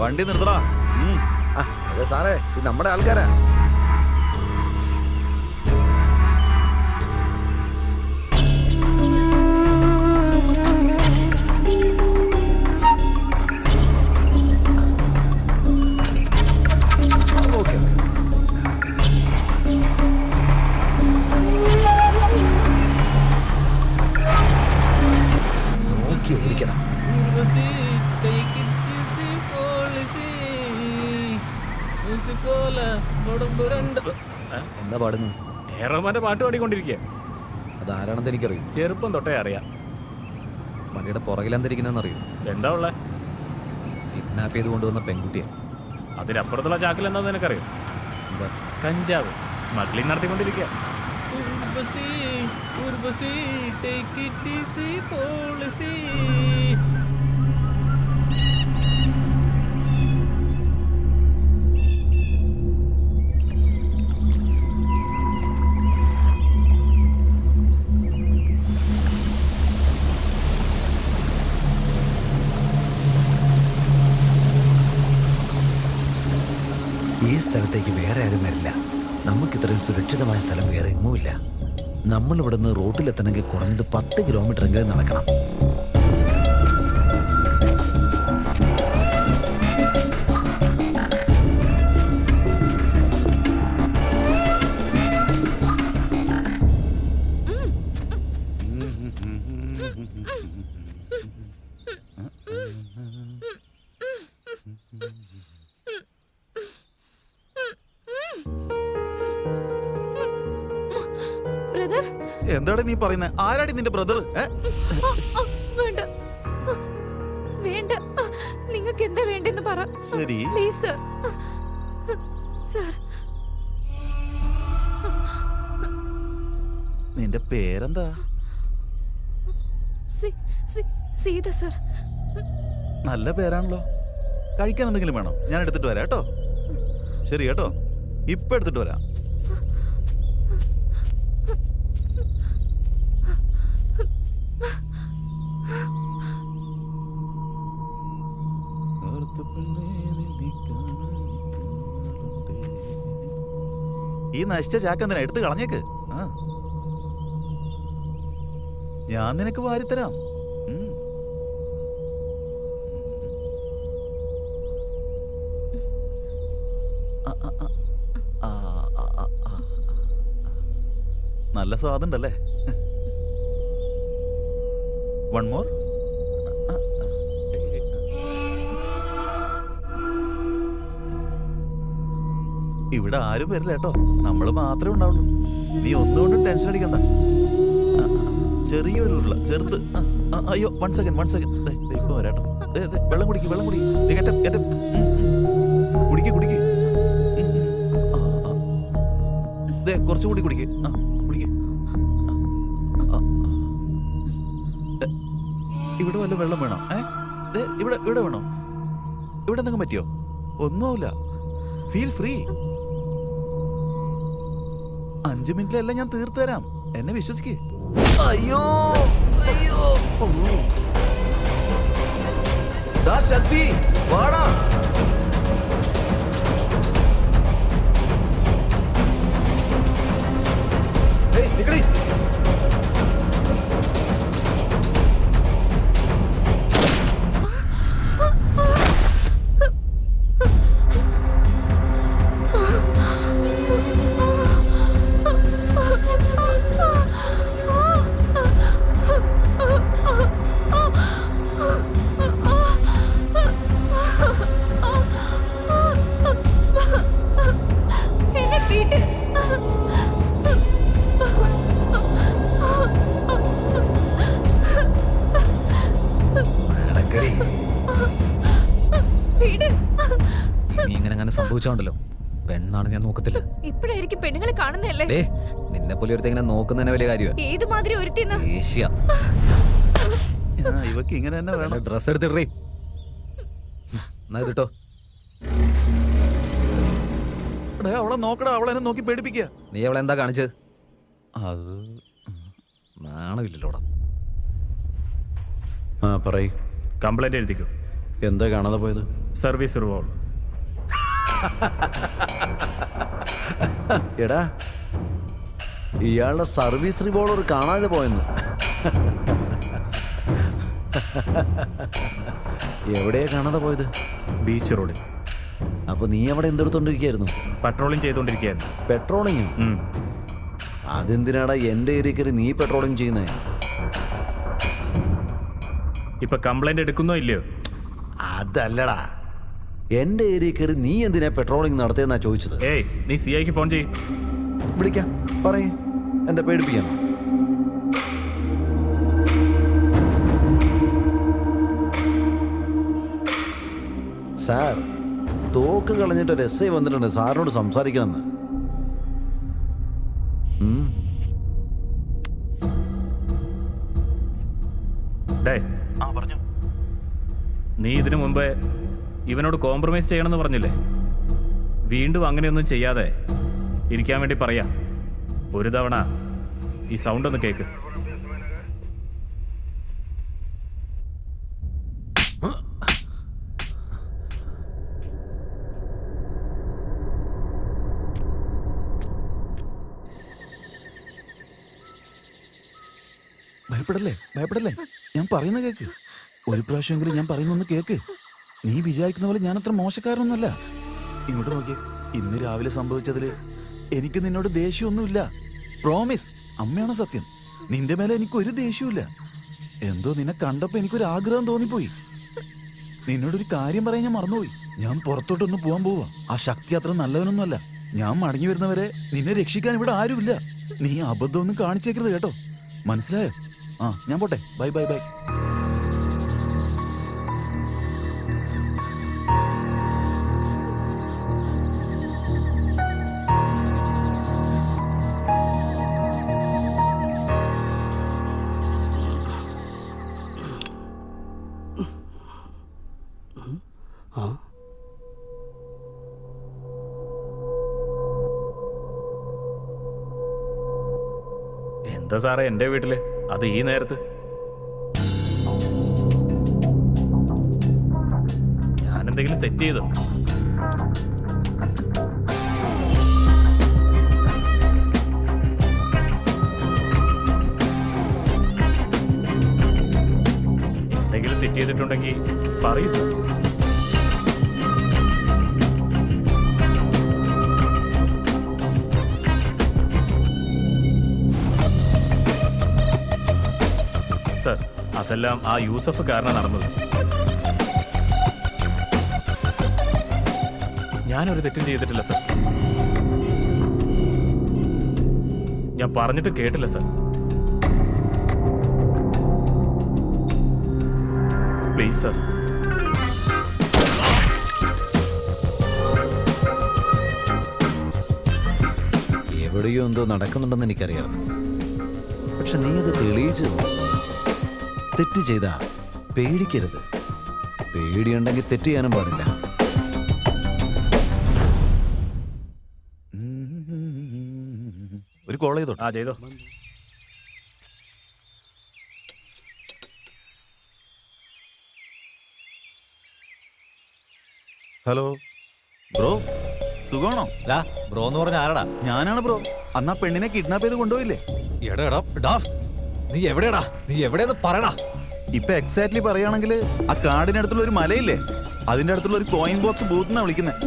വണ്ടി നിർത്തടാ. അതെ സാറേ, ഇത് നമ്മുടെ ആൾക്കാരാ. എന്താ പാടുന്നു? ഏറോമാന്റെ പാട്ട് പാടിക്കൊണ്ടിരിക്കുക. അത് ആരാണെന്ന് എനിക്കറിയും. ചെറുപ്പം തൊട്ടേ അറിയാം. വണ്ടിയുടെ പുറകിലെന്തിരിക്കുന്നറിയോ? എന്താ ഉള്ള? കിഡ്നാപ്പ് ചെയ്ത് കൊണ്ടുവന്ന പെൺകുട്ടിയാ. അതിനപ്പുറത്തുള്ള ചാക്കിൽ എന്താന്ന് നിനക്കറിയോ? എന്താ? കഞ്ചാവ് സ്മഗ്ലിംഗ് നടത്തിക്കൊണ്ടിരിക്കുക. ഈ സ്ഥലത്തേക്ക് വേറെ ആരും വരില്ല. നമുക്ക് ഇത്രയും സുരക്ഷിതമായ സ്ഥലം വേറെ എങ്ങുമില്ല. നമ്മൾ ഇവിടുന്ന് റോട്ടിലെത്തണമെങ്കിൽ കുറഞ്ഞത് 10 കിലോമീറ്റർ എങ്കിലും നടക്കണം. എന്താടി നീ പറയുന്നത്? ആരാടി നിന്റെ ബ്രദർ? വേണ്ട വേണ്ട, നിങ്ങൾക്ക് എന്താ വേണ്ടെന്ന് പറ. ശരി പ്ലീസ് സർ. സർ, നിന്റെ പേരെന്താ? സീത സർ. നല്ല പേരാണല്ലോ. കഴിക്കാൻ എന്തെങ്കിലും വേണോ? ഞാൻ എടുത്തിട്ട് വരാം കേട്ടോ. ശരി കേട്ടോ, ഇപ്പൊ എടുത്തിട്ട് വരാം. ഈ നശിച്ച ചാക്കെന്തിനാ? എടുത്ത് കളഞ്ഞേക്ക്. ഞാൻ നിനക്ക് വാരിത്തരാം. നല്ല സ്വാദുണ്ടല്ലേ? One more. ഇവിടെ ആരും വരില്ല കേട്ടോ, നമ്മൾ മാത്രമേ ഉണ്ടാവുള്ളൂ. നീ ഒന്നുകൊണ്ടും ടെൻഷൻ അടിക്കണ്ട. ചെറിയൊരു ഉരുള, ചെറുത്. അയ്യോ, വൺ സെക്കൻഡ്. ഇപ്പൊ വരാട്ടോ. വെള്ളം കുടിക്ക്. കുടിക്ക്. കുറച്ചുകൂടി കുടിക്ക്. ഇവിടെ വല്ല വെള്ളം വേണോ? ഇവിടെ വേണോ? ഇവിടെ എന്തെങ്കിലും പറ്റിയോ? ഒന്നുമില്ല. Feel free. 5 മിനിറ്റിലെല്ലാം ഞാൻ തീർത്തു തരാം. എന്നെ വിശ്വസിക്കേ. അയ്യോ ശക്തി വാടാ. സംഭവിച്ചോണ്ടല്ലോ, പെണ്ണാണ് ഞാൻ നോക്കത്തില്ല. ഇപ്പോഴായിരിക്കും പെണ്ണുങ്ങളെ കാണുന്നല്ലേ? നിന്നെ പോലെ ഒരുത്ത ഇങ്ങനെ നോക്കുന്നതിനെ വലിയ കാര്യമാണ്. ഏത് മാതിരി ഒരുത്തിന്ന്? ഇവക്ക് ഇങ്ങനെ തന്നെ വേണം. ഡ്രസ് എടുത്തിടേ. കേട്ടോ, അവളെ നോക്കടാ. അവളെന്നെ നോക്കി പേടിപ്പിക്കുക. നീ അവളെ എന്താ കാണിച്ചത്? അത് നാണമില്ലല്ലോടാ. പറയ്. കംപ്ലൈന്റ് എഴുതിക്കോ. എന്താ കാണാതെ പോയത്? Service revolve. എടാ, ഇയാളുടെ സർവീസ് റിവോൾവർ കാണാതെ പോയെന്ന്. എവിടെയാ കാണാതെ പോയത്? ബീച്ച് റോഡിൽ അപ്പൊ നീ അവിടെ എന്തെടുത്തോണ്ടിരിക്കായിരുന്നു? പട്രോളിംഗ് ചെയ്തുകൊണ്ടിരിക്കുകയായിരുന്നു. പെട്രോളിങ്ങോ? അതെന്തിനാടാ എന്റെ ഏരിയക്കറി നീ പെട്രോളിങ് ചെയ്യുന്നേ? ഇപ്പൊ കംപ്ലൈന്റ് എടുക്കുന്നോ ഇല്ലയോ? അതല്ലടാ, എന്റെ ഏരിയക്കറി നീ എന്തിനാ പെട്രോളിങ് നടത്തിയെന്നാ ചോദിച്ചത്. ഏയ്, നീ CIക്ക് ഫോൺ ചെയ്യ്. വിളിക്കാം, പറയ്. എന്താ പേടിപ്പിക്കാനോ? സാർ, തോക്ക് കളഞ്ഞിട്ട് ഒരു SI വന്നിട്ടുണ്ട്, സാറിനോട് സംസാരിക്കണമെന്ന്. ഡേ, നീ ഇതിനു മുമ്പേ ഇവനോട് കോംപ്രമൈസ് ചെയ്യണമെന്ന് പറഞ്ഞില്ലേ? വീണ്ടും അങ്ങനെയൊന്നും ചെയ്യാതെ ഇരിക്കാൻ വേണ്ടി പറയാ. ഒരു തവണ ഈ സൗണ്ട് ഒന്ന് കേക്ക്. ഭയപ്പെടല്ലേ, ഞാൻ പറയുന്ന കേക്ക്. ഒരു പ്രാവശ്യമെങ്കിലും ഞാൻ പറയുന്നൊന്ന് കേക്ക്. നീ വിചാരിക്കുന്ന പോലെ ഞാൻ അത്ര മോശക്കാരനൊന്നുമല്ല. ഇങ്ങോട്ട് നോക്കിയേ, ഇന്ന് രാവിലെ സംഭവിച്ചതില് എനിക്ക് നിന്നോട് ദേഷ്യമൊന്നുമില്ല. പ്രോമിസ്, അമ്മയാണ് സത്യം. നിന്റെ മേലെ എനിക്കൊരു ദേഷ്യമില്ല. എന്തോ നിന്നെ കണ്ടപ്പോ എനിക്കൊരു ആഗ്രഹം തോന്നിപ്പോയി. നിന്നോടൊരു കാര്യം പറയാൻ ഞാൻ മറന്നുപോയി. ഞാൻ പുറത്തോട്ടൊന്ന് പോവാൻ പോവാ. ആ ശക്തി അത്ര നല്ലവനൊന്നുമല്ല. ഞാൻ മടങ്ങി വരുന്നവരെ നിന്നെ രക്ഷിക്കാൻ ഇവിടെ ആരുമില്ല. നീ അബദ്ധമൊന്നും കാണിച്ചേക്കരുത് കേട്ടോ, മനസ്സിലായോ? ഞാൻ പോട്ടെ. Bye bye bye. എന്താ സാറേ എൻ്റെ വീട്ടില്, അത് ഈ നേരത്ത്? ഞാൻ എന്തെങ്കിലും തെറ്റ് ചെയ്തോ? എന്തെങ്കിലും തെറ്റ് ചെയ്തിട്ടുണ്ടെങ്കിൽ പറയൂ സാർ. സർ, അതെല്ലാം ആ യൂസഫ് കാരണം നടന്നത്. ഞാനൊരു തെറ്റും ചെയ്തിട്ടില്ല സർ. ഞാൻ പറഞ്ഞിട്ട് കേട്ടില്ല സർ. Please sir. എവിടെയോ എന്തോ നടക്കുന്നുണ്ടെന്ന് എനിക്കറിയാം. പക്ഷെ നീ അത് തെളിയിച്ചു. തെറ്റ് ചെയ്താ പേടിക്കരുത്. പേടിയുണ്ടെങ്കിൽ തെറ്റ് ചെയ്യാനും പാടില്ല. ഒരു കോൾ ചെയ്തോ? ചെയ്തോ. ഹലോ ബ്രോ, സുഖമാണോ? ബ്രോ എന്ന് പറഞ്ഞ ആരടാ? ഞാനാണ് ബ്രോ. അന്ന് ആ പെണ്ണിനെ കിഡ്നാപ്പ് ചെയ്ത് കൊണ്ടുപോയില്ലേ? നീ എവിടെയാടാ? നീ എവിടെയെന്ന് പറയടാ. ഇപ്പൊ എക്സാക്ട്ലി പറയുകയാണെങ്കിൽ ആ കാടിനടുത്തുള്ള ഒരു മലയില്ലേ, അതിന്റെ അടുത്തുള്ള ഒരു കോയിൻ ബോക്സ് ബൂത്ത് എന്നാ വിളിക്കുന്നത്.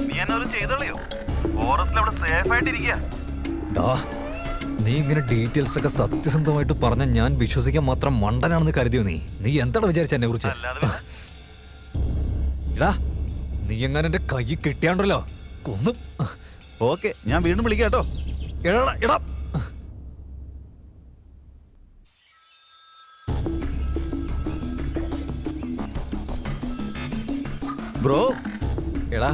നീ ഇങ്ങനെ ഡീറ്റെയിൽസ് ഒക്കെ സത്യസന്ധമായിട്ട് പറഞ്ഞ ഞാൻ വിശ്വസിക്കാൻ മാത്രം മണ്ടനാണെന്ന് കരുതിയോ? നീ എന്താണ് വിചാരിച്ച എന്നെ കുറിച്ച്? ഇടാ, നീ എങ്ങനെ എന്റെ കൈ കിട്ടിയാണ്ടല്ലോ കൊന്നും. ഓക്കെ, ഞാൻ വീണ്ടും വിളിക്കാം കേട്ടോ. ഇടാ ബ്രോ. എടാ,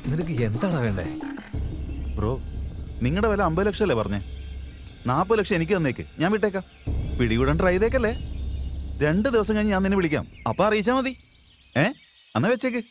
നിനക്ക് എന്താടാ വേണ്ടേ? ബ്രോ, നിങ്ങളുടെ വില 50 ലക്ഷം അല്ലേ പറഞ്ഞേ? 40 ലക്ഷം എനിക്ക് തന്നേക്ക്, ഞാൻ വിട്ടേക്കാം. പിടികൂടാൻ ട്രൈ ചെയ്തേക്കല്ലേ. 2 ദിവസം കഴിഞ്ഞ് ഞാൻ നിന്നെ വിളിക്കാം, അപ്പൊ അറിയിച്ചാ മതി. എന്നാ വെച്ചേക്ക്.